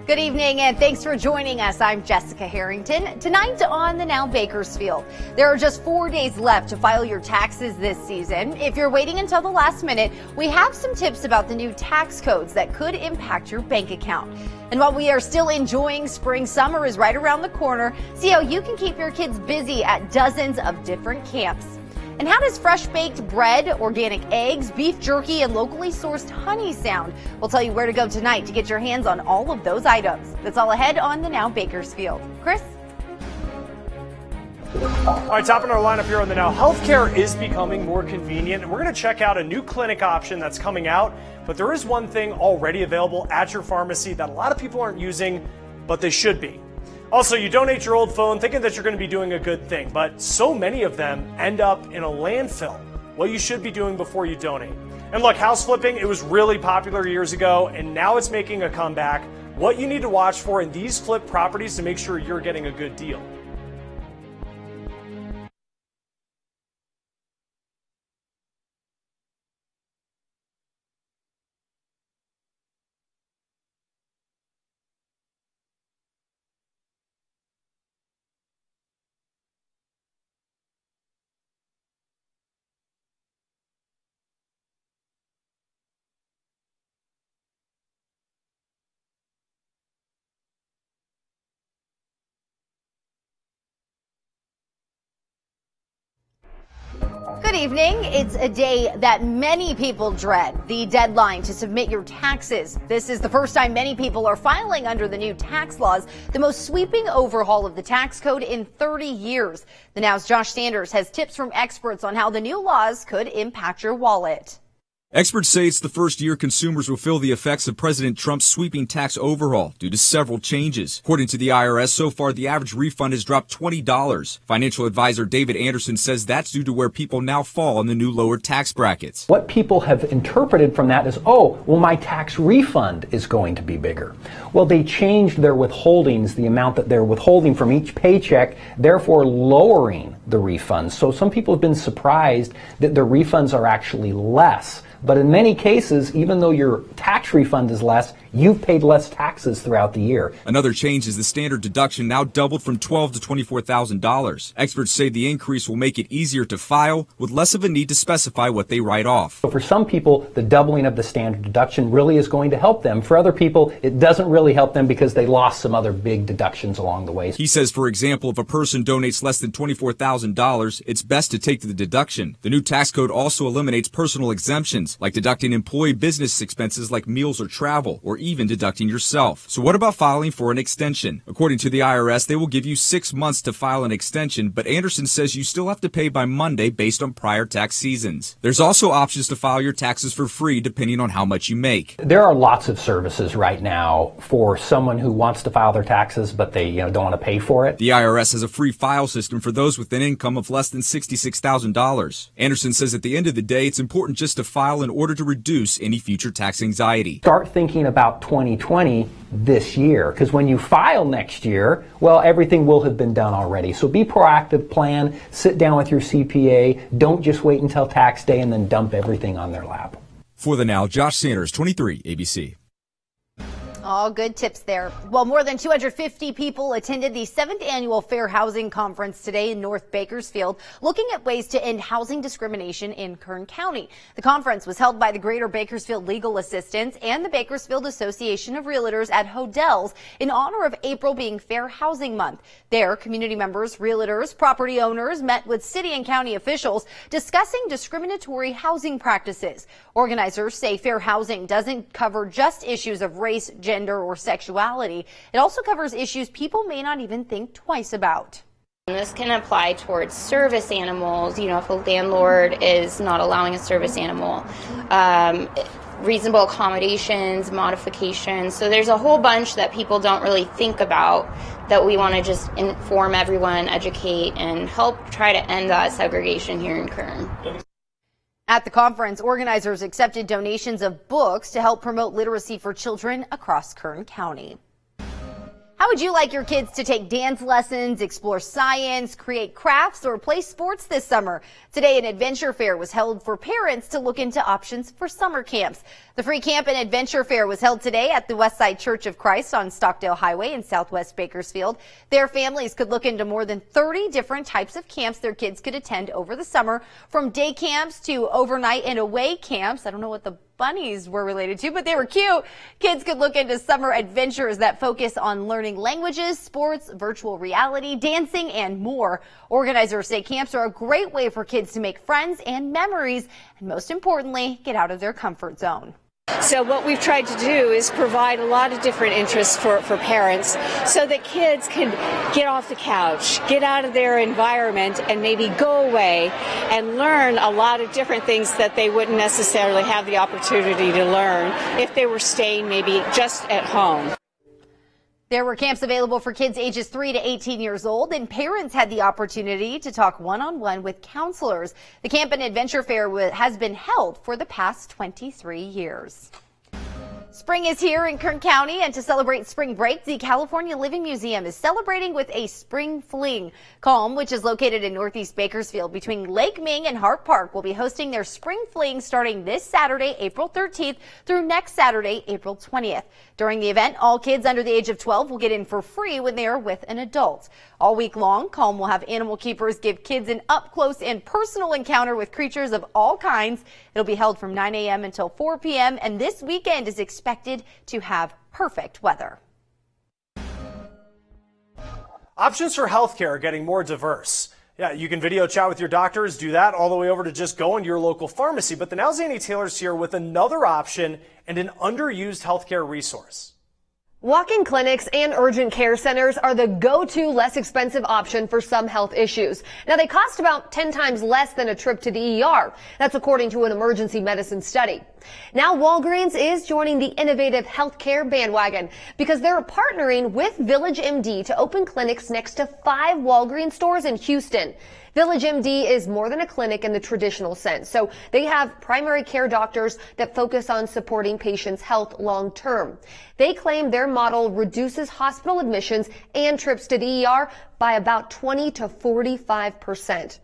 Good evening and thanks for joining us. I'm Jessica Harrington. Tonight on the Now Bakersfield, there are just 4 days left to file your taxes this season. If you're waiting until the last minute, we have some tips about the new tax codes that could impact your bank account. And while we are still enjoying spring, summer is right around the corner. See how you can keep your kids busy at dozens of different camps. And how does fresh baked bread, organic eggs, beef jerky, and locally sourced honey sound? We'll tell you where to go tonight to get your hands on all of those items. That's all ahead on the Now Bakersfield. Chris? All right, topping our lineup here on the Now. Healthcare is becoming more convenient, and we're going to check out a new clinic option that's coming out. But there is one thing already available at your pharmacy that a lot of people aren't using, but they should be. Also, you donate your old phone thinking that you're going to be doing a good thing, but so many of them end up in a landfill. What you should be doing before you donate. And look, house flipping, it was really popular years ago, and now it's making a comeback. What you need to watch for in these flip properties to make sure you're getting a good deal. Good evening. It's a day that many people dread, the deadline to submit your taxes. This is the first time many people are filing under the new tax laws, the most sweeping overhaul of the tax code in 30 years. The Now's Josh Sanders has tips from experts on how the new laws could impact your wallet. Experts say it's the first year consumers will feel the effects of President Trump's sweeping tax overhaul due to several changes. According to the IRS, so far the average refund has dropped $20. Financial advisor David Anderson says that's due to where people now fall in the new lower tax brackets. What people have interpreted from that is, oh, well, my tax refund is going to be bigger. Well, they changed their withholdings, the amount that they're withholding from each paycheck, therefore lowering the refunds. So some people have been surprised that their refunds are actually less. But in many cases, even though your tax refund is less, you've paid less taxes throughout the year. Another change is the standard deduction now doubled from $12,000 to $24,000. Experts say the increase will make it easier to file with less of a need to specify what they write off. So for some people, the doubling of the standard deduction really is going to help them. For other people, it doesn't really help them because they lost some other big deductions along the way. He says, for example, if a person donates less than $24,000, it's best to take the deduction. The new tax code also eliminates personal exemptions, like deducting employee business expenses like meals or travel, or even deducting yourself. So what about filing for an extension? According to the IRS, they will give you 6 months to file an extension, but Anderson says you still have to pay by Monday based on prior tax seasons. There's also options to file your taxes for free depending on how much you make. There are lots of services right now for someone who wants to file their taxes, but they don't want to pay for it. The IRS has a free file system for those with an income of less than $66,000. Anderson says at the end of the day, it's important just to file in order to reduce any future tax anxiety. Start thinking about 2020 this year, because when you file next year, well, everything will have been done already. So be proactive, plan, sit down with your CPA, don't just wait until tax day and then dump everything on their lap. For the Now, Josh Sanders, 23 ABC. All good tips there. Well, more than 250 people attended the 7th annual Fair Housing Conference today in North Bakersfield, looking at ways to end housing discrimination in Kern County. The conference was held by the Greater Bakersfield Legal Assistants and the Bakersfield Association of Realtors at Hodell's in honor of April being Fair Housing Month. There, community members, realtors, property owners met with city and county officials discussing discriminatory housing practices. Organizers say fair housing doesn't cover just issues of race, gender, or sexuality. It also covers issues people may not even think twice about. This can apply towards service animals, if a landlord is not allowing a service animal, reasonable accommodations, modifications. So there's a whole bunch that people don't really think about that we want to just inform everyone, educate, and help try to end that segregation here in Kern. At the conference, organizers accepted donations of books to help promote literacy for children across Kern County. How would you like your kids to take dance lessons, explore science, create crafts, or play sports this summer? Today, an adventure fair was held for parents to look into options for summer camps. The free camp and adventure fair was held today at the Westside Church of Christ on Stockdale Highway in Southwest Bakersfield. Their families could look into more than 30 different types of camps their kids could attend over the summer, from day camps to overnight and away camps. I don't know what the bunnies were related to, but they were cute. Kids could look into summer adventures that focus on learning languages, sports, virtual reality, dancing, and more. Organizers say camps are a great way for kids to make friends and memories, and most importantly, get out of their comfort zone. So what we've tried to do is provide a lot of different interests for parents so that kids can get off the couch, get out of their environment, and maybe go away and learn a lot of different things that they wouldn't necessarily have the opportunity to learn if they were staying maybe just at home. There were camps available for kids ages 3 to 18 years old, and parents had the opportunity to talk one-on-one with counselors. The Camp and Adventure Fair has been held for the past 23 years. Spring is here in Kern County, and to celebrate spring break, the California Living Museum is celebrating with a spring fling. Calm, which is located in Northeast Bakersfield between Lake Ming and Hart Park, will be hosting their spring fling starting this Saturday, April 13th through next Saturday, April 20th. During the event, all kids under the age of 12 will get in for free when they are with an adult. All week long, Calm will have animal keepers give kids an up-close and personal encounter with creatures of all kinds. It'll be held from 9 a.m. until 4 p.m., and this weekend is expected to have perfect weather. Options for healthcare are getting more diverse. Yeah, you can video chat with your doctors, do that all the way over to just going to your local pharmacy. But the Now Zanny Taylor's here with another option and an underused healthcare resource. Walk-in clinics and urgent care centers are the go-to less expensive option for some health issues. Now, they cost about 10 times less than a trip to the ER. That's according to an emergency medicine study. Now, Walgreens is joining the innovative healthcare bandwagon because they're partnering with Village MD to open clinics next to 5 Walgreens stores in Houston. Village MD is more than a clinic in the traditional sense. So they have primary care doctors that focus on supporting patients' health long term. They claim their model reduces hospital admissions and trips to the ER by about 20 to 45%.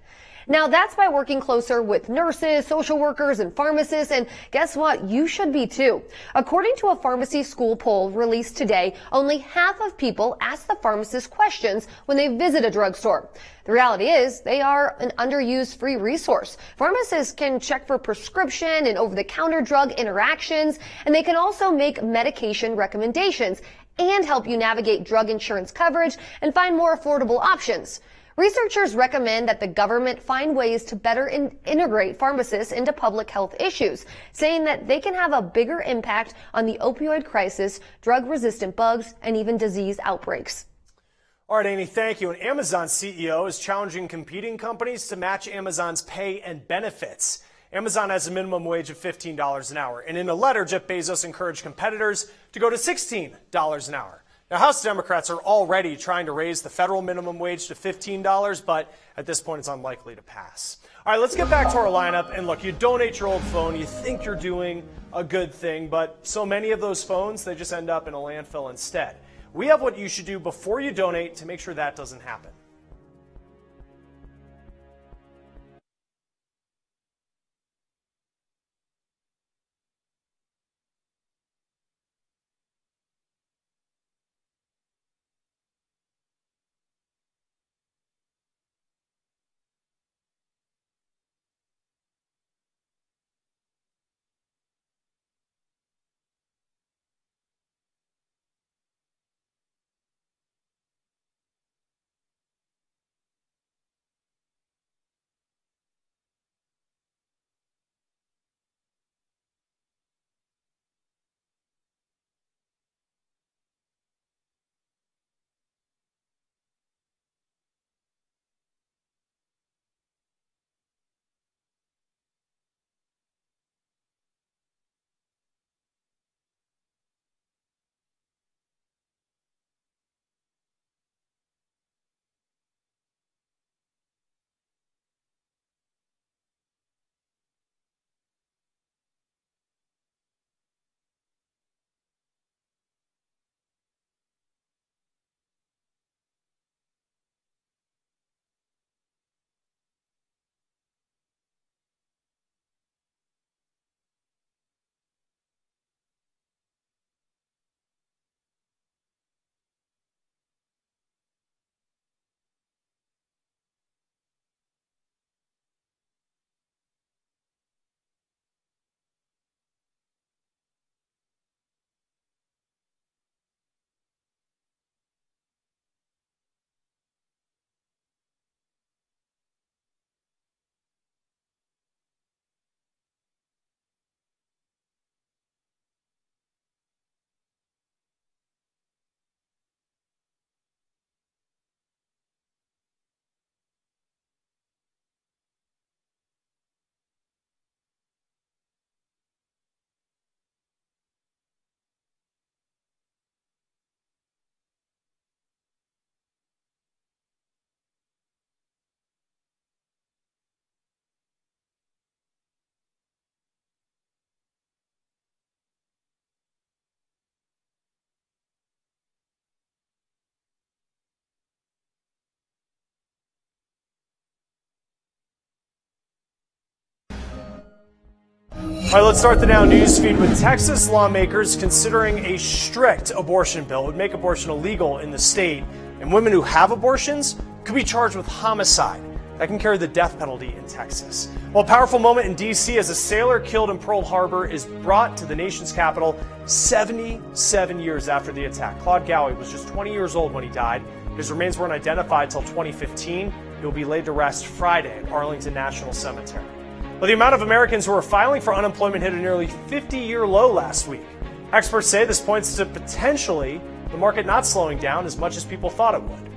Now, that's by working closer with nurses, social workers, and pharmacists, and guess what? You should be too. According to a pharmacy school poll released today, only half of people ask the pharmacist questions when they visit a drugstore. The reality is they are an underused free resource. Pharmacists can check for prescription and over-the-counter drug interactions, and they can also make medication recommendations and help you navigate drug insurance coverage and find more affordable options. Researchers recommend that the government find ways to better integrate pharmacists into public health issues, saying that they can have a bigger impact on the opioid crisis, drug-resistant bugs, and even disease outbreaks. All right, Amy, thank you. And Amazon's CEO is challenging competing companies to match Amazon's pay and benefits. Amazon has a minimum wage of $15 an hour. And in a letter, Jeff Bezos encouraged competitors to go to $16 an hour. Now, House Democrats are already trying to raise the federal minimum wage to $15, but at this point, it's unlikely to pass. All right, let's get back to our lineup. And look, you donate your old phone, you think you're doing a good thing, but so many of those phones, they just end up in a landfill instead. We have what you should do before you donate to make sure that doesn't happen. All right, let's start the Now News feed with Texas lawmakers considering a strict abortion bill. It would make abortion illegal in the state, and women who have abortions could be charged with homicide. That can carry the death penalty in Texas. Well, a powerful moment in D.C. as a sailor killed in Pearl Harbor is brought to the nation's capital 77 years after the attack. Claude Gowie was just 20 years old when he died. His remains weren't identified until 2015. He will be laid to rest Friday at Arlington National Cemetery. Well, the amount of Americans who are filing for unemployment hit a nearly 50-year low last week. Experts say this points to potentially the market not slowing down as much as people thought it would.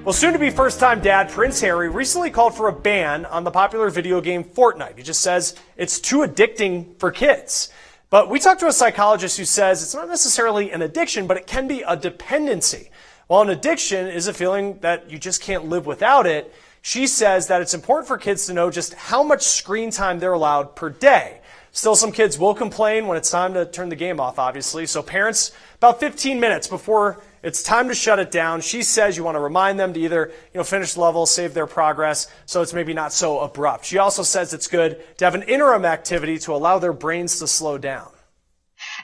Well, soon-to-be first-time dad Prince Harry recently called for a ban on the popular video game Fortnite. He just says it's too addicting for kids. But we talked to a psychologist who says it's not necessarily an addiction, but it can be a dependency. While an addiction is a feeling that you just can't live without it, she says that it's important for kids to know just how much screen time they're allowed per day. Still, some kids will complain when it's time to turn the game off, obviously. So parents, about 15 minutes before it's time to shut it down, she says you want to remind them to either finish the level, save their progress, so it's maybe not so abrupt. She also says it's good to have an interim activity to allow their brains to slow down.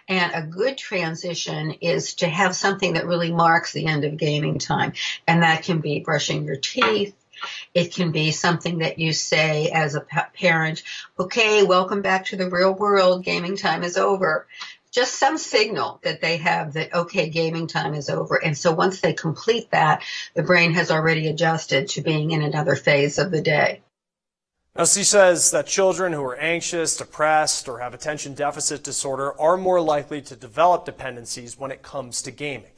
And a good transition is to have something that really marks the end of gaming time. And that can be brushing your teeth. It can be something that you say as a parent, okay, welcome back to the real world. Gaming time is over. Just some signal that they have that, okay, gaming time is over. And so once they complete that, the brain has already adjusted to being in another phase of the day. Now, she says that children who are anxious, depressed, or have attention deficit disorder are more likely to develop dependencies when it comes to gaming.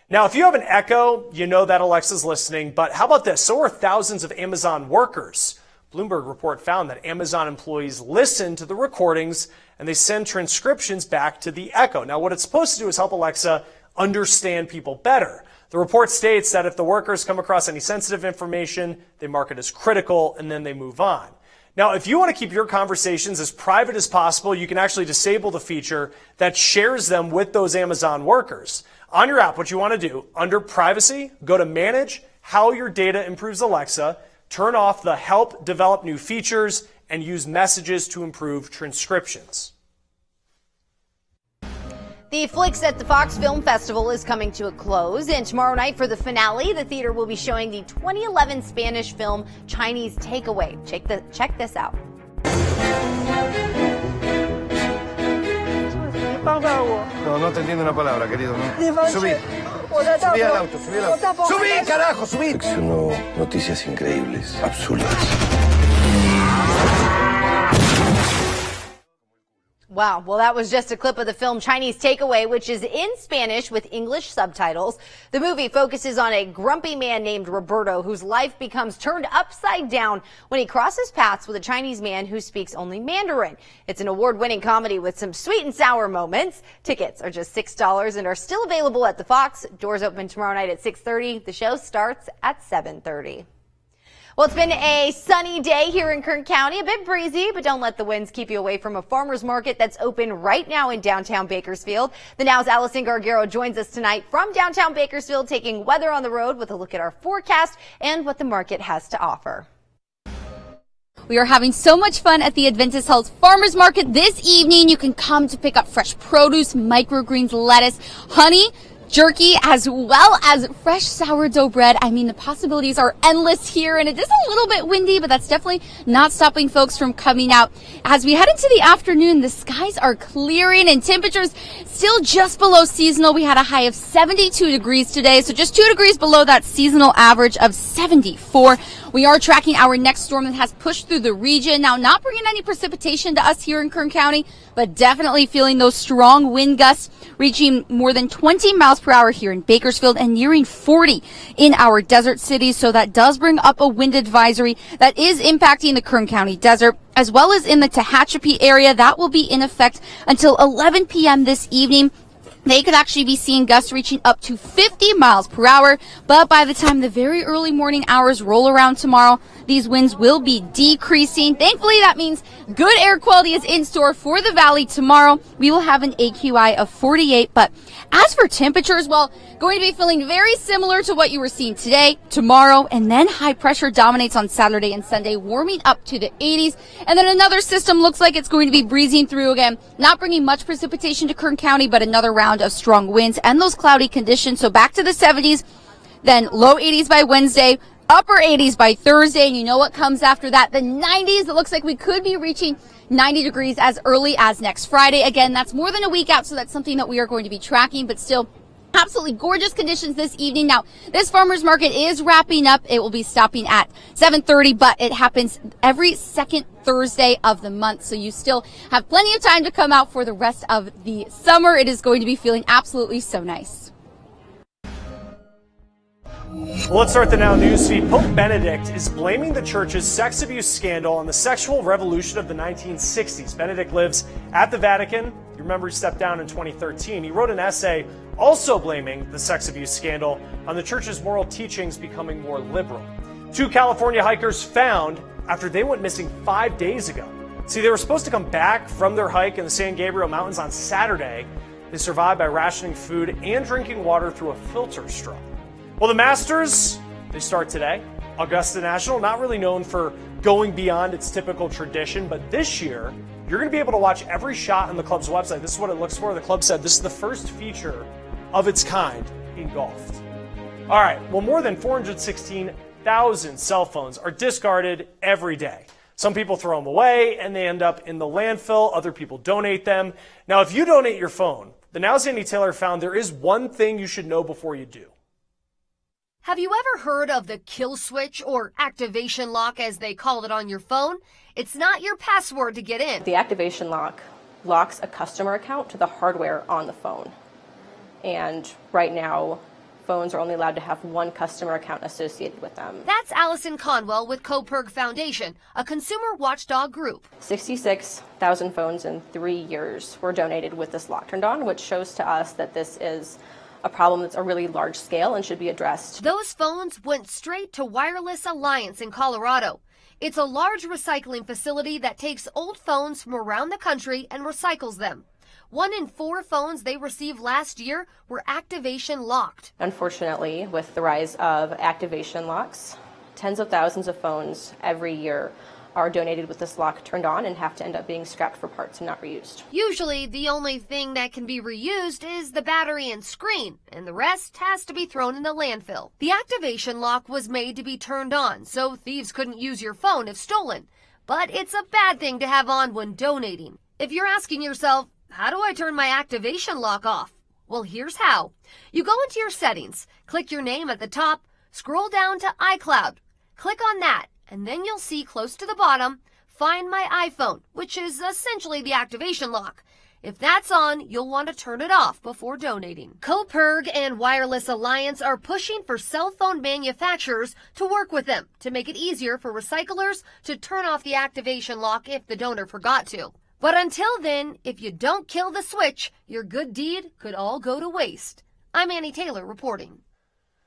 Now, if you have an Echo, you know that Alexa's listening, but how about this? So are thousands of Amazon workers. Bloomberg report found that Amazon employees listen to the recordings and they send transcriptions back to the Echo. Now, what it's supposed to do is help Alexa understand people better. The report states that if the workers come across any sensitive information, they mark it as critical and then they move on. Now, if you want to keep your conversations as private as possible, you can actually disable the feature that shares them with those Amazon workers. On your app, what you want to do, under Privacy, go to Manage, How Your Data Improves Alexa, turn off the Help Develop New Features, and use Messages to improve transcriptions. The Flicks at the Fox Film Festival is coming to a close, and tomorrow night for the finale, the theater will be showing the 2011 Spanish film Chinese Takeaway. Check this out. No te entiendo una palabra, querido. Subí. Subí al auto, subí al auto. Subí, carajo, subí. Seleccionó noticias increíbles, absurdas. Wow, well, that was just a clip of the film Chinese Takeaway, which is in Spanish with English subtitles. The movie focuses on a grumpy man named Roberto whose life becomes turned upside down when he crosses paths with a Chinese man who speaks only Mandarin. It's an award-winning comedy with some sweet and sour moments. Tickets are just $6 and are still available at the Fox. Doors open tomorrow night at 6:30. The show starts at 7:30. Well, it's been a sunny day here in Kern County, a bit breezy, but don't let the winds keep you away from a farmer's market that's open right now in downtown Bakersfield. The Now's Allison Gargaro joins us tonight from downtown Bakersfield, taking weather on the road with a look at our forecast and what the market has to offer. We are having so much fun at the Adventist Health Farmers Market this evening. You can come to pick up fresh produce, microgreens, lettuce, honey, jerky, as well as fresh sourdough bread. I mean, the possibilities are endless here, and it is a little bit windy, but that's definitely not stopping folks from coming out. As we head into the afternoon, the skies are clearing and temperatures still just below seasonal. We had a high of 72 degrees today, so just 2 degrees below that seasonal average of 74. We are tracking our next storm that has pushed through the region. Now, not bringing any precipitation to us here in Kern County, but definitely feeling those strong wind gusts reaching more than 20 miles per hour here in Bakersfield and nearing 40 in our desert cities. So that does bring up a wind advisory that is impacting the Kern County desert, as well as in the Tehachapi area. That will be in effect until 11 p.m. this evening. They could actually be seeing gusts reaching up to 50 miles per hour. But by the time the very early morning hours roll around tomorrow, these winds will be decreasing. Thankfully, that means good air quality is in store for the valley tomorrow. We will have an AQI of 48, but as for temperatures, well, going to be feeling very similar to what you were seeing today, tomorrow, and then high pressure dominates on Saturday and Sunday, warming up to the 80s. And then another system looks like it's going to be breezing through again, not bringing much precipitation to Kern County, but another round of strong winds and those cloudy conditions. So back to the 70s, then low 80s by Wednesday, upper 80s by Thursday. And you know what comes after that? The 90s. It looks like we could be reaching 90 degrees as early as next Friday. Again, that's more than a week out, so that's something that we are going to be tracking, but still absolutely gorgeous conditions this evening. Now, this farmers market is wrapping up. It will be stopping at 7:30, but it happens every second Thursday of the month, so you still have plenty of time to come out for the rest of the summer. It is going to be feeling absolutely so nice. Well, let's start the Now News feed. Pope Benedict is blaming the church's sex abuse scandal on the sexual revolution of the 1960s. Benedict lives at the Vatican. You remember he stepped down in 2013. He wrote an essay also blaming the sex abuse scandal on the church's moral teachings becoming more liberal. 2 California hikers found after they went missing 5 days ago. See, they were supposed to come back from their hike in the San Gabriel Mountains on Saturday. They survived by rationing food and drinking water through a filter straw. Well, the Masters, they start today. Augusta National, not really known for going beyond its typical tradition, but this year, you're going to be able to watch every shot on the club's website. This is what it looks for. The club said this is the first feature of its kind in golf. All right, well, more than 416,000 cell phones are discarded every day. Some people throw them away and they end up in the landfill. Other people donate them. Now, if you donate your phone, the Now's Andy Taylor found there is one thing you should know before you do. Have you ever heard of the kill switch or activation lock as they call it on your phone? It's not your password to get in. The activation lock locks a customer account to the hardware on the phone. And right now, phones are only allowed to have one customer account associated with them. That's Allison Conwell with Coperg Foundation, a consumer watchdog group. 66,000 phones in 3 years were donated with this lock turned on, which shows to us that this is a problem that's a really large scale and should be addressed. Those phones went straight to Wireless Alliance in Colorado. It's a large recycling facility that takes old phones from around the country and recycles them. 1 in 4 phones they received last year were activation locked. Unfortunately, with the rise of activation locks, tens of thousands of phones every year are donated with this lock turned on and have to end up being scrapped for parts and not reused. Usually, the only thing that can be reused is the battery and screen, and the rest has to be thrown in the landfill. The activation lock was made to be turned on, so thieves couldn't use your phone if stolen. But it's a bad thing to have on when donating. If you're asking yourself, how do I turn my activation lock off? Well, here's how. You go into your settings, click your name at the top, scroll down to iCloud, click on that, and then you'll see close to the bottom, Find My iPhone, which is essentially the activation lock. If that's on, you'll want to turn it off before donating. Coperg and Wireless Alliance are pushing for cell phone manufacturers to work with them to make it easier for recyclers to turn off the activation lock if the donor forgot to. But until then, if you don't kill the switch, your good deed could all go to waste. I'm Annie Taylor reporting.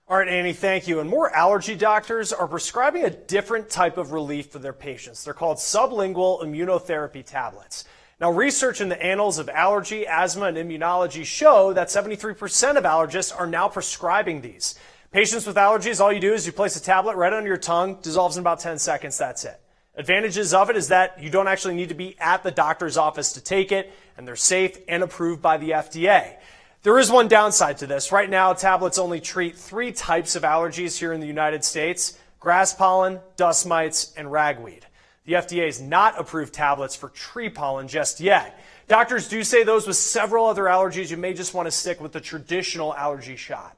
All right, Annie, thank you. And more allergy doctors are prescribing a different type of relief for their patients. They're called sublingual immunotherapy tablets. Now, research in the Annals of Allergy, Asthma, and Immunology show that 73% of allergists are now prescribing these. Patients with allergies, all you do is you place a tablet right under your tongue, dissolves in about 10 seconds, that's it. Advantages of it is that you don't actually need to be at the doctor's office to take it, and they're safe and approved by the FDA. There is one downside to this. Right now, tablets only treat 3 types of allergies here in the United States: grass pollen, dust mites, and ragweed. The FDA has not approved tablets for tree pollen just yet. Doctors do say those with several other allergies, you may just want to stick with the traditional allergy shot.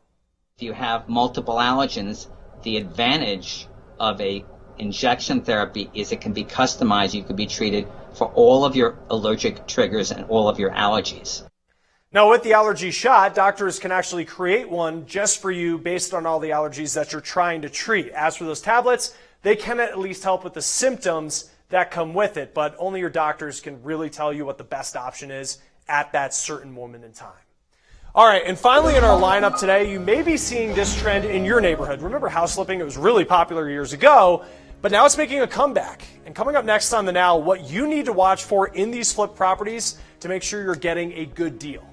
If you have multiple allergens, the advantage of a injection therapy is it can be customized. You can be treated for all of your allergic triggers and all of your allergies. Now, with the allergy shot, doctors can actually create one just for you based on all the allergies that you're trying to treat. As for those tablets, they can at least help with the symptoms that come with it, but only your doctors can really tell you what the best option is at that certain moment in time. All right, and finally in our lineup today, you may be seeing this trend in your neighborhood. Remember house flipping? It was really popular years ago, But now it's making a comeback. And coming up next on The Now, what you need to watch for in these flip properties to make sure you're getting a good deal.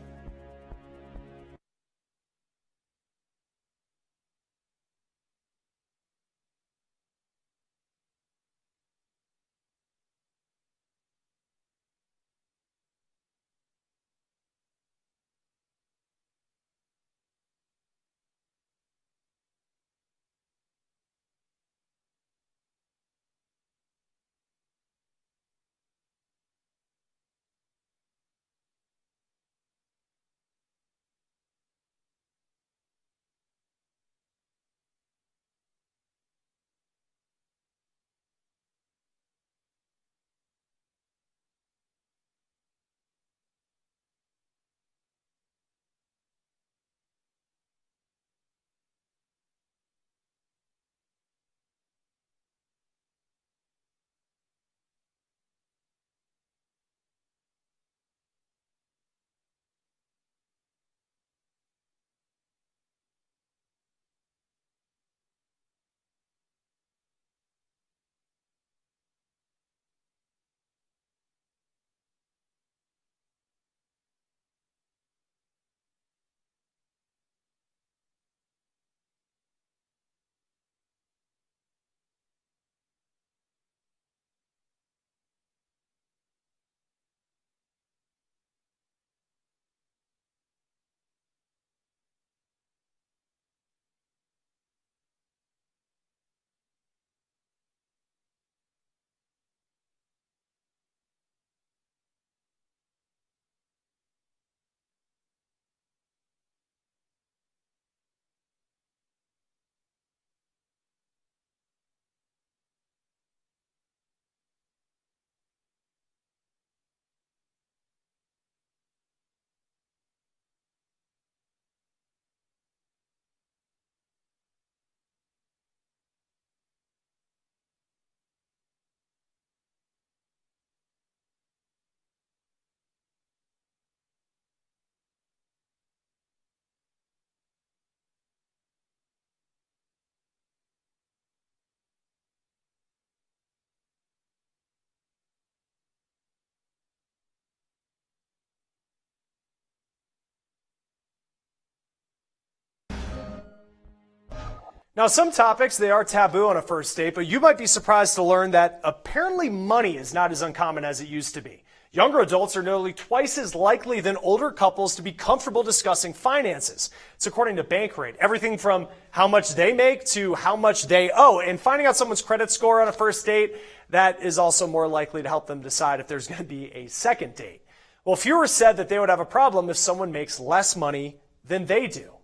Now, some topics, they are taboo on a first date, but you might be surprised to learn that apparently money is not as uncommon as it used to be. Younger adults are nearly twice as likely than older couples to be comfortable discussing finances. It's according to Bankrate. Everything from how much they make to how much they owe. And finding out someone's credit score on a first date, that is also more likely to help them decide if there's going to be a second date. Well, fewer said that they would have a problem if someone makes less money than they do.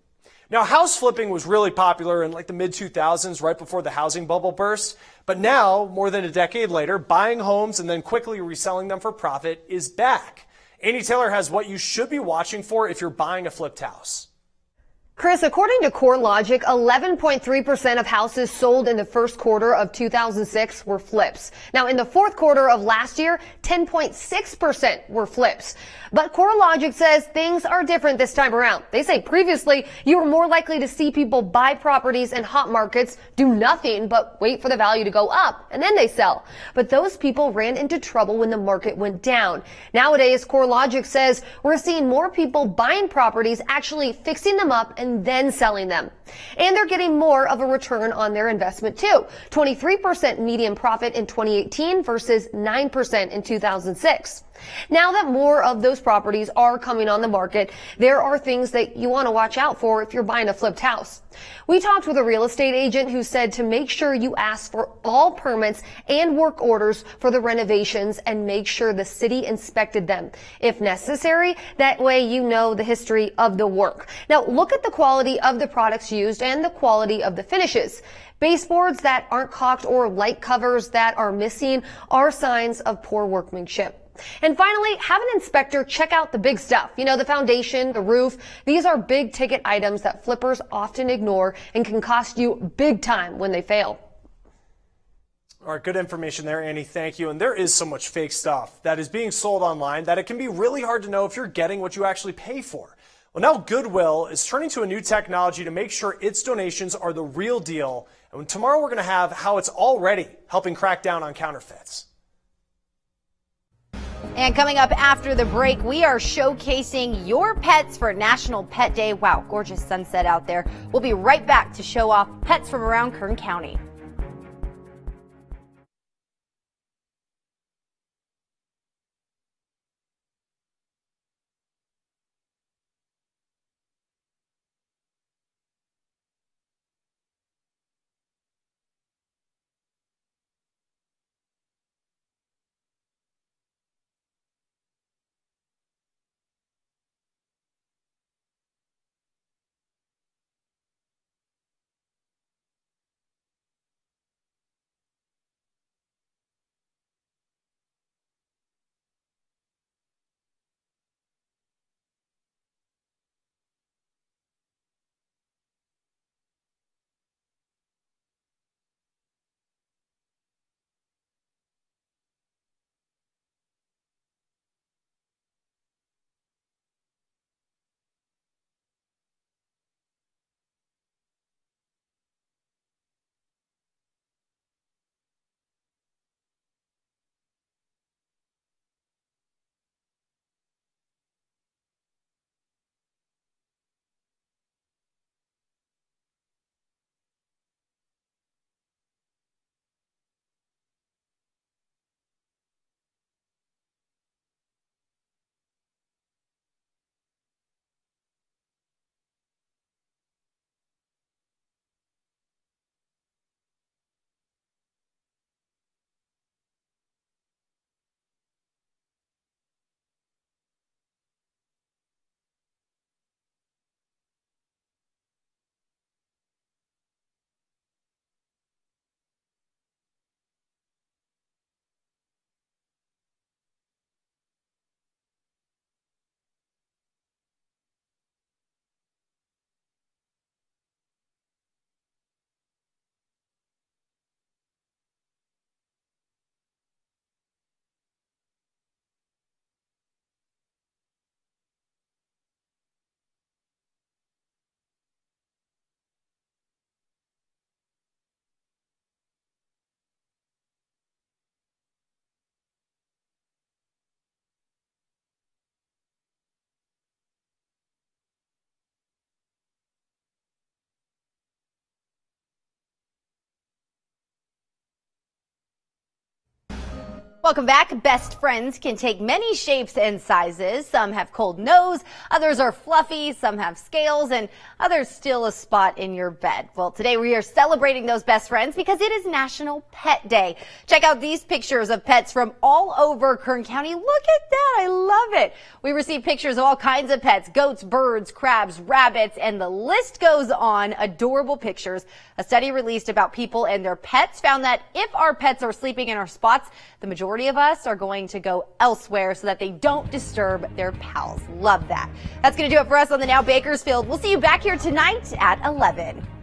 Now, house flipping was really popular in like the mid-2000s, right before the housing bubble burst. But now, more than a decade later, buying homes and then quickly reselling them for profit is back. Annie Taylor has what you should be watching for if you're buying a flipped house. Chris, according to CoreLogic, 11.3% of houses sold in the first quarter of 2006 were flips. Now, in the fourth quarter of last year, 10.6% were flips. But CoreLogic says things are different this time around. They say previously you were more likely to see people buy properties in hot markets, do nothing but wait for the value to go up, and then they sell. But those people ran into trouble when the market went down. Nowadays, CoreLogic says we're seeing more people buying properties, actually fixing them up and then selling them. And they're getting more of a return on their investment too. 23% median profit in 2018 versus 9% in 2006. Now that more of those properties are coming on the market, there are things that you want to watch out for if you're buying a flipped house. We talked with a real estate agent who said to make sure you ask for all permits and work orders for the renovations and make sure the city inspected them if necessary. That way you know the history of the work. Now look at the quality of the products used and the quality of the finishes. Baseboards that aren't caulked or light covers that are missing are signs of poor workmanship. And finally, have an inspector check out the big stuff. You know, the foundation, the roof. These are big ticket items that flippers often ignore and can cost you big time when they fail. All right, good information there, Annie. Thank you. And there is so much fake stuff that is being sold online that it can be really hard to know if you're getting what you actually pay for. Well, now Goodwill is turning to a new technology to make sure its donations are the real deal. And tomorrow we're going to have how it's already helping crack down on counterfeits. And coming up after the break, we are showcasing your pets for National Pet Day. Wow, gorgeous sunset out there. We'll be right back to show off pets from around Kern County. Welcome back. Best friends can take many shapes and sizes. Some have cold nose, others are fluffy, some have scales, and others steal a spot in your bed. Well, today we are celebrating those best friends because it is National Pet Day. Check out these pictures of pets from all over Kern County. Look at that. I love it. We received pictures of all kinds of pets, goats, birds, crabs, rabbits, and the list goes on. Adorable pictures. A study released about people and their pets found that if our pets are sleeping in our spots, the majority of us are going to go elsewhere so that they don't disturb their pals. Love that. That's going to do it for us on the Now Bakersfield. We'll see you back here tonight at 11.